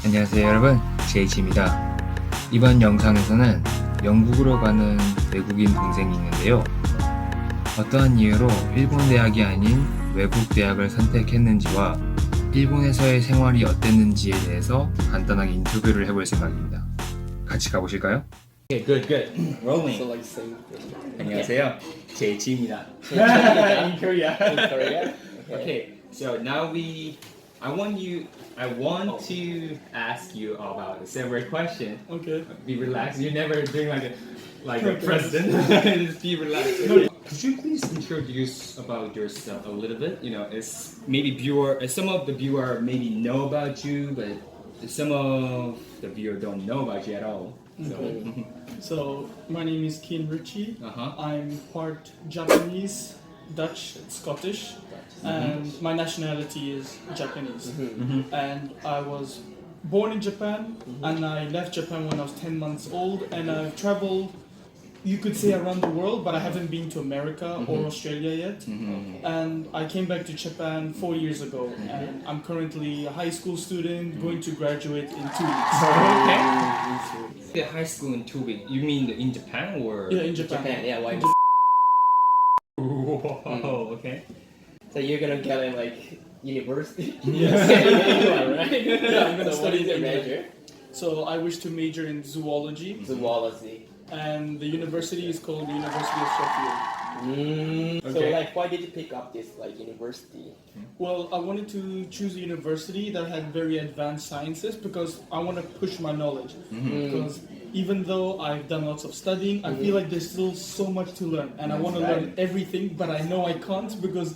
안녕하세요 여러분, JH입니다. 이번 영상에서는 영국으로 가는 외국인 동생이 있는데요. 어떠한 이유로 일본 대학이 아닌 외국 대학을 선택했는지와 일본에서의 생활이 어땠는지에 대해서 간단하게 인터뷰를 해볼 생각입니다. 같이 가보실까요? Okay, good. Rolling. So like same question. 안녕하세요, JH입니다. In Korea. In Korea? Okay, so now I want to ask you about several questions. Okay. Be relaxed. You're never doing like a president. Just be relaxed. Could you please introduce about yourself a little bit? You know, it's maybe some of the viewer maybe know about you, but some of the viewer don't know about you at all. Okay. So my name is Keen Richie. Uh-huh. I'm part Japanese, Dutch, Scottish, and my nationality is Japanese. And I was born in Japan, and I left Japan when I was 10 months old, and I've traveled, you could say, around the world, but I haven't been to America or Australia yet. And I came back to Japan 4 years ago, and I'm currently a high school student going to graduate in 2 weeks. Okay. The high school in 2 weeks. You mean in Japan or? Yeah, in Japan. Japan, yeah, why? Whoa, okay. So you're gonna get in like university? Yes. You are, right? Yeah, I'm gonna so study what is your in major? So I wish to major in zoology, Zoology. and the university is called the University of Sheffield. So Okay. like, why did you pick up this like university? Well, I wanted to choose a university that had very advanced sciences because I want to push my knowledge. Because even though I've done lots of studying, I feel like there's still so much to learn, and I want to learn everything, but I know I can't because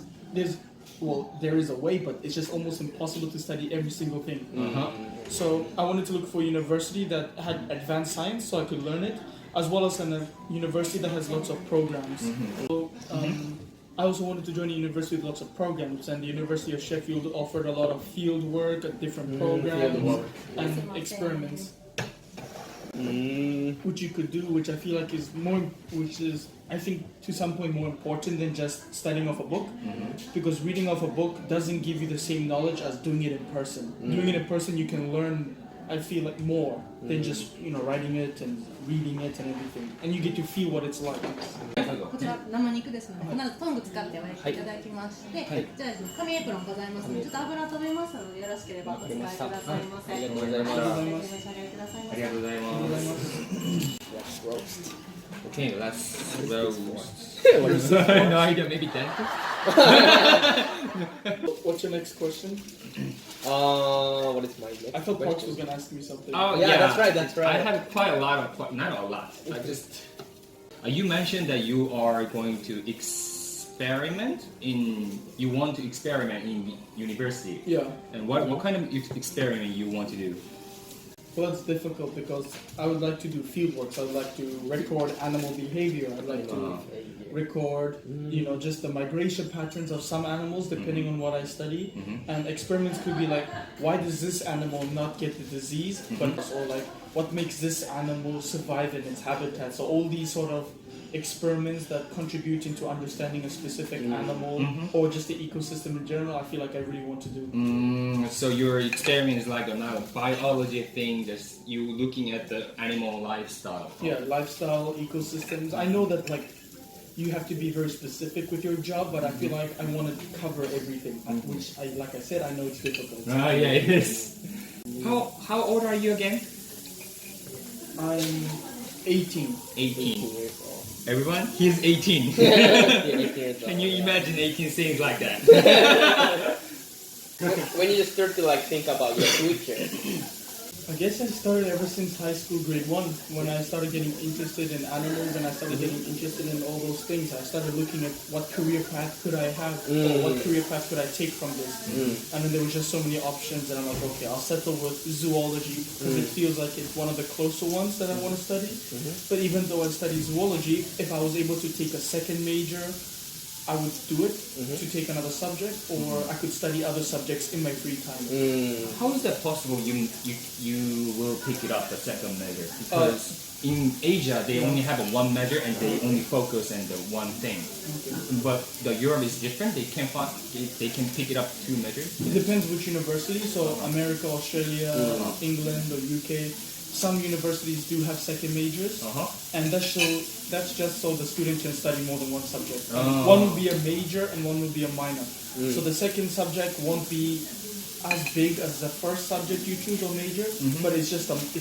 there is a way, but it's just almost impossible to study every single thing. So I wanted to look for a university that had advanced science so I could learn it, as well as a university that has lots of programs. So, I also wanted to join a university with lots of programs, and the University of Sheffield offered a lot of field work, different programs, and experiments, which you could do, which I feel like is I think to some point more important than just studying off a book, because reading off a book doesn't give you the same knowledge as doing it in person. Doing it in person, you can learn, I feel like, more than just writing it and reading it and everything, and you get to feel what it's like. こちら生肉ですので、必ずトング使ってお焼きいただきまして、じゃあ紙エプロンございますので、ちょっと油飛びますので、よろしければお使いくださいませ。ありがとうございます。お召し上がりくださいませ。ありがとうございます。 Let's roast. Okay, let's roast. What is it? No idea, maybe dentist? What's your next question? What is my next I thought Parks question? was gonna ask me something. Oh Yeah, that's right. I have quite a lot of, not a lot. I just. You mentioned that you are going to you want to experiment in university. Yeah. And what kind of experiment you want to do? Well, it's difficult because I would like to do field work. So I would like to record animal behavior. I'd like to record, just the migration patterns of some animals depending on what I study. And experiments could be like, why does this animal not get the disease? Or like, what makes this animal survive in its habitat? So all these sort of experiments that contribute into understanding a specific animal or just the ecosystem in general, I feel like I really want to do. So your experiment is like another biology thing, just you looking at the animal lifestyle. Yeah, lifestyle, ecosystems. I know that you have to be very specific with your job, but I feel like I want to cover everything, which, like I said, I know it's difficult. Ah, yeah, it is. How old are you again? I'm 18. 18. years old. Everyone? He's 18. Yeah, 18 years old. Can you imagine 18 saying like that? When you just start to like think about your future? I guess I started ever since high school, grade 1, when I started getting interested in animals and I started getting interested in all those things. I started looking at what career path could I have, or what career path could I take from this. And then there was just so many options, and I'm like, okay, I'll settle with zoology because it feels like it's one of the closer ones that I want to study. But even though I study zoology, if I was able to take a second major, I would do it to take another subject, or I could study other subjects in my free time. How is that possible? You will pick it up the second major because in Asia they only have one major and they only focus on the one thing. But the Europe is different. They can pick it up two majors. It depends which university. So America, Australia, England, or UK. Some universities do have second majors, and that's just so the student can study more than one subject. One will be a major and one will be a minor. So the second subject won't be as big as the first subject you choose or major, but it's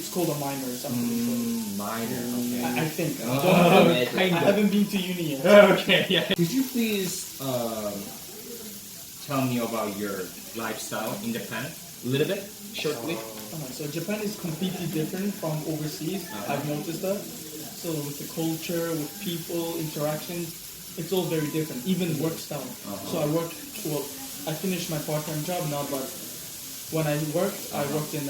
called a minor or something. Minor. Okay. I think. I haven't been to uni yet. Okay. Yeah. Could you please tell me about your lifestyle in Japan a little bit, shortly? So Japan is completely different from overseas. I've noticed that. So with the culture, with people, interactions, it's all very different. Even work style. So I finished my part-time job now, but when I worked in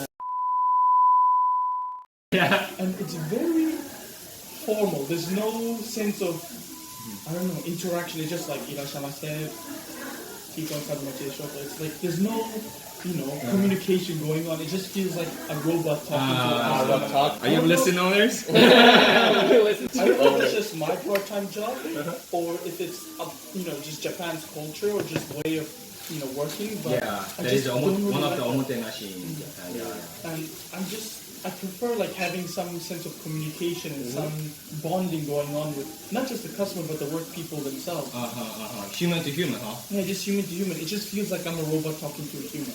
and it's very formal. There's no sense of, I don't know, interaction. It's just like, irashamase, it's like, there's no, communication going on. It just feels like a robot talking to a robot. Are you listeners? I don't know if it's just my part-time job, or if it's, just Japan's culture, or just way of, working. But that is one of the omotenashi in Japan. And I prefer like having some sense of communication and some bonding going on with not just the customer but the work people themselves. Human to human, huh? Yeah, just human to human. It just feels like I'm a robot talking to a human.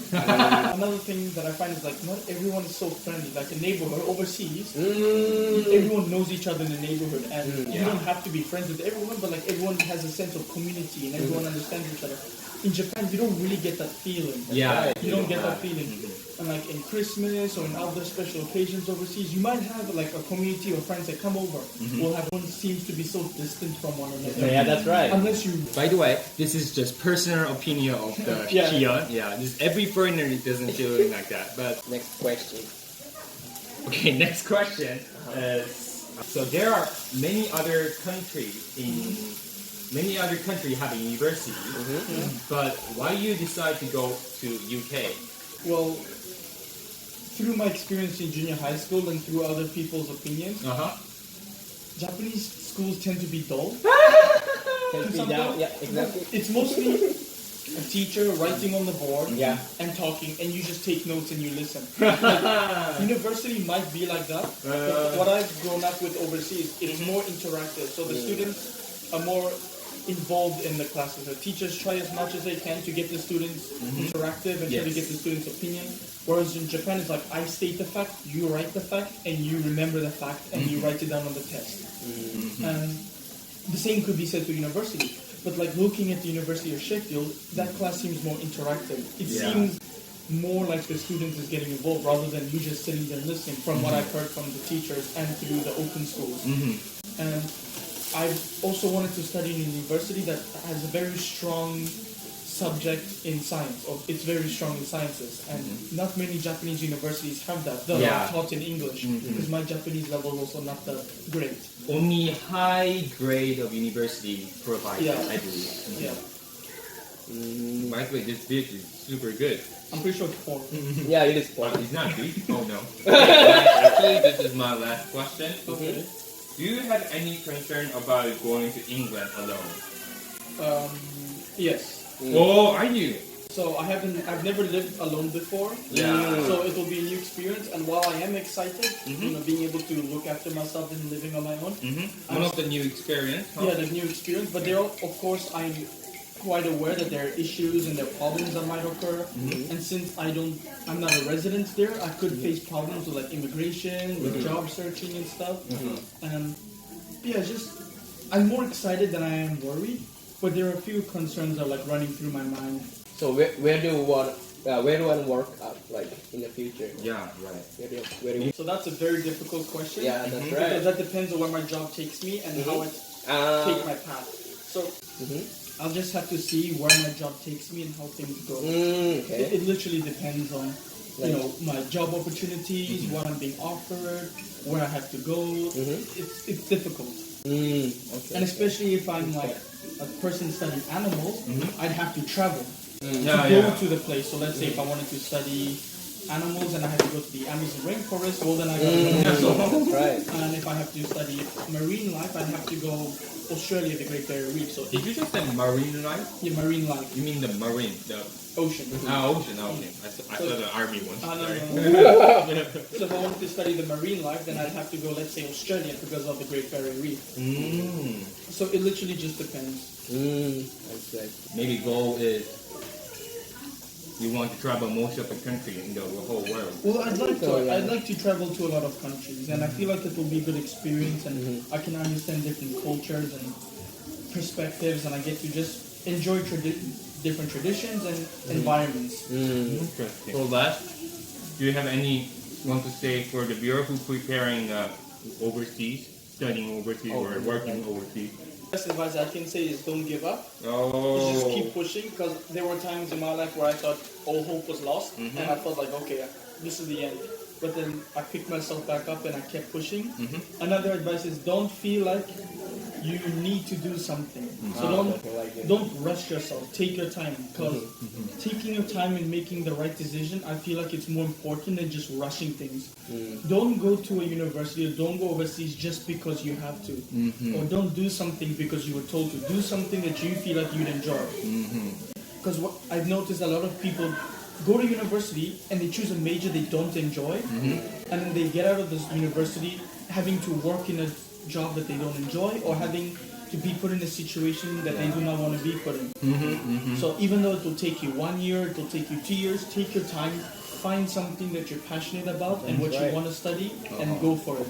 Another thing that I find is like not everyone is so friendly. Like a neighborhood overseas, everyone knows each other in the neighborhood, and you don't have to be friends with everyone, but like everyone has a sense of community and everyone understands each other. In Japan, you don't really get that feeling. Yeah, you don't get that feeling. And like in Christmas or in other special occasions overseas, you might have like a community or friends that come over. Well, everyone seems to be so distant from one another. Yeah, that's right. Unless you. By the way, this is just personal opinion of the Kion. Yeah, this, every foreigner doesn't feel like that. But Next question. okay, next question is so there are many other countries have a university, but why you decide to go to UK? Well, through my experience in junior high school and through other people's opinions, Japanese schools tend to be dull. Yeah, exactly. It's mostly a teacher writing on the board and talking, and you just take notes and you listen. University might be like that, but what I've grown up with overseas, it's more interactive. So the students are more involved in the classes. The teachers try as much as they can to get the students interactive and try to get the students' opinion. Whereas in Japan, it's like I state the fact, you write the fact, and you remember the fact, and you write it down on the test. And the same could be said to university. But like looking at the University of Sheffield, that class seems more interactive. It seems more like the students is getting involved rather than you just sitting there listening from what I've heard from the teachers and through the open schools. And I've also wanted to study in a university that has a very strong subject in science, or it's very strong in sciences, and not many Japanese universities have that. They're not taught in English, because my Japanese level is also not that great. Only high grade of university provide that, I believe. By the way, this beach is super good. I'm pretty sure it's porn. Yeah, it is fun. It's not beef? Oh no. Actually, this is my last question. Okay. Do you have any concern about going to England alone? Yes. Oh, are you? So I've never lived alone before. So it will be a new experience, and while I am excited, being able to look after myself and living on my own. One of the new experience. Huh? Yeah, the new experience. But there, of course, I'm quite aware that there are issues and there are problems that might occur. And since I'm not a resident there, I could face problems with like immigration, with job searching and stuff. And I'm more excited than I am worried. But there are a few concerns that are like running through my mind. So where do you want to work like in the future? Yeah, right. Where do you, So that's a very difficult question. yeah, that's Because right. that depends on where my job takes me and how it take my path. So I'll just have to see where my job takes me and how things go. Okay. It literally depends on my job opportunities, what I'm being offered, where I have to go. It's difficult. Okay. And especially if I'm like a person studying animals, I'd have to travel to Yeah, go yeah. to the place. So let's say if I wanted to study animals and I had to go to the Amazon rainforest, well then I gotta go. That's right. And if I have to study marine life, I'd have to go Australia, the Great Barrier Reef. So Did you just say marine life? yeah, marine life, You mean the marine, the ocean. ocean? Okay, I saw the army one. No, Sorry. no. So if I wanted to study the marine life, then I'd have to go, let's say, Australia because of the Great Barrier Reef. Mm. So it literally just depends. That's right. Maybe goal is you want to travel most of the country in the whole world. Well, I'd like to. Oh, yeah. I'd like to travel to a lot of countries, and I feel like it will be a good experience, and I can understand different cultures and perspectives, and I get to just enjoy different traditions and environments. Interesting. So last, do you have any want to say for the viewer who preparing overseas, studying overseas or working overseas? Best advice I can say is don't give up. Oh. Just keep pushing, because there were times in my life where I thought all hope was lost, and I felt like, okay, this is the end. But then I picked myself back up and I kept pushing. Another advice is don't feel like you need to do something. So don't rush yourself. Take your time, because taking your time and making the right decision, I feel like it's more important than just rushing things. Don't go to a university or don't go overseas just because you have to. Or don't do something because you were told to. Do something that you feel like you'd enjoy. Because what I've noticed, a lot of people go to university and they choose a major they don't enjoy, and then they get out of this university having to work in a job that they don't enjoy, or having to be put in a situation that they do not want to be put in. So even though it will take you 1 year, it will take you 2 years, take your time, find something that you're passionate about and what you want to study, and go for it.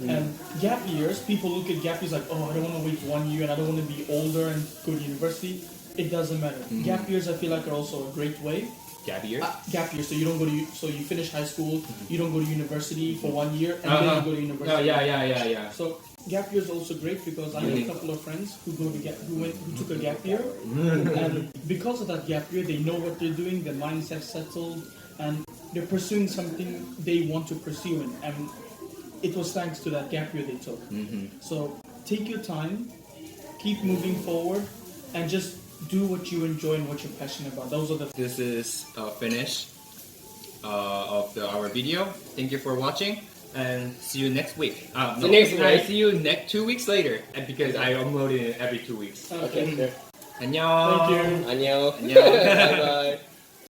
And gap years, people look at gap years like, oh, I don't want to wait 1 year and I don't want to be older and go to university. It doesn't matter. Gap years, I feel like, are also a great way. Gap year? Gap year, so you don't go to, so you finish high school, you don't go to university for 1 year, and then you go to Oh, university. yeah. So gap year is also great because I have a couple of friends who go to who took a gap year, and because of that gap year, they know what they're doing, their mindset's settled, and they're pursuing something they want to pursue, and it was thanks to that gap year they took. So take your time, keep moving forward, and just do what you enjoy and what you're passionate about. Those are the. This is finish of our video. Thank you for watching, and see you next week. next week. See you 2 weeks later, because I upload it every 2 weeks. Okay, sure. 안녕. Thank you. 안녕. 안녕. Bye bye.